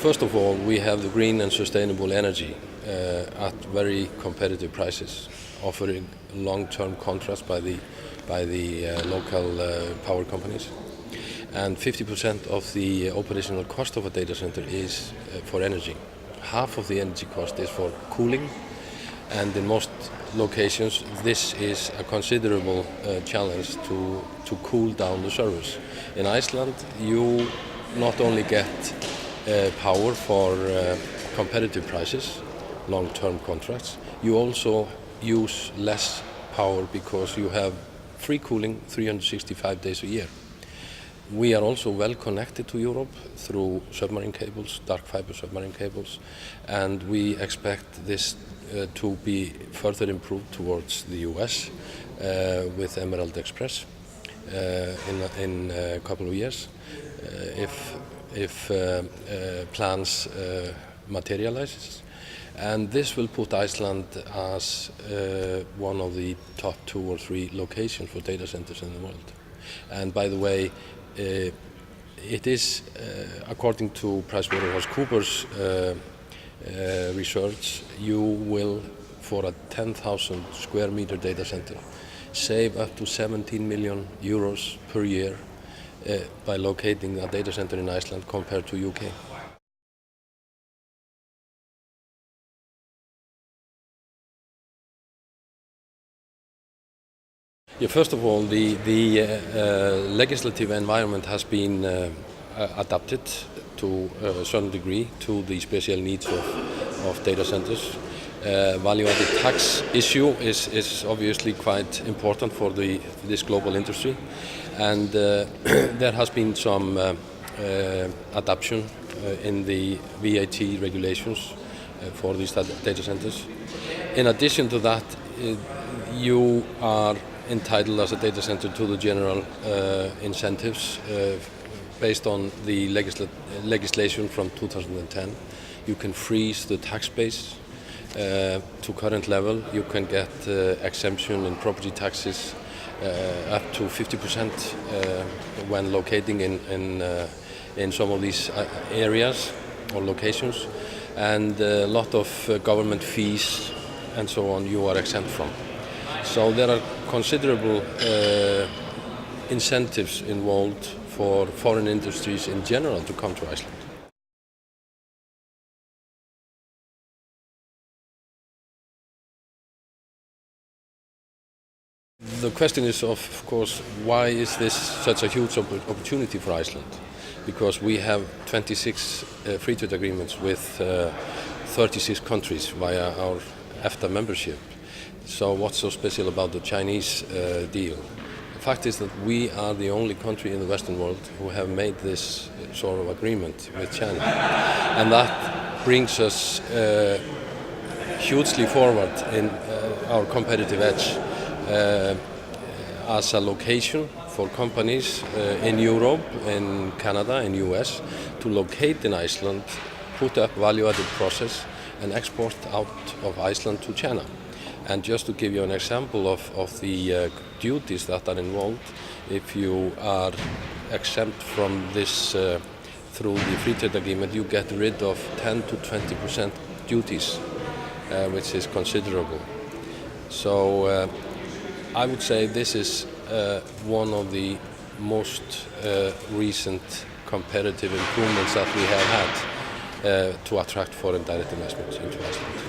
First of all, we have the green and sustainable energy at very competitive prices, offering long-term contracts by the local power companies. And 50% of the operational cost of a data center is for energy. Half of the energy cost is for cooling, and in most locations this is a considerable challenge to cool down the servers. In Iceland, you not only get power for competitive prices, long-term contracts, you also use less power because you have free cooling 365 days a year. We are also well connected to Europe through submarine cables, dark fiber submarine cables, and we expect this to be further improved towards the US with Emerald Express in a couple of years if plans materializes. And this will put Iceland as one of the top 2 or 3 locations for data centers in the world. And by the way, it is, according to PricewaterhouseCoopers research, you will, for a 10,000 square meter data center, save up to 17 million euros per year by locating a data center in Iceland compared to UK. Yeah, first of all, the legislative environment has been adapted to a certain degree to the special needs of data centers. Value-added tax issue is obviously quite important for this global industry, and there has been some adaptation in the VAT regulations for these data centers. In addition to that, you are entitled as a data center to the general incentives based on the legislation from 2010. You can freeze the tax base to current level. You can get exemption in property taxes up to 50% when locating in some of these areas or locations, and a lot of government fees and so on you are exempt from. So there are considerable incentives involved for foreign industries in general to come to Iceland. The question is, of course, why is this such a huge opportunity for Iceland? Because we have 26 free trade agreements with 36 countries via our EFTA membership. So what's so special about the Chinese deal? The fact is that we are the only country in the Western world who have made this sort of agreement with China. And that brings us hugely forward in our competitive edge as a location for companies in Europe, in Canada, in US to locate in Iceland, put up value-added process and export out of Iceland to China. And just to give you an example of the duties that are involved, if you are exempt from this through the free trade agreement, you get rid of 10 to 20% duties, which is considerable. So I would say this is one of the most recent competitive improvements that we have had to attract foreign direct investments into Iceland.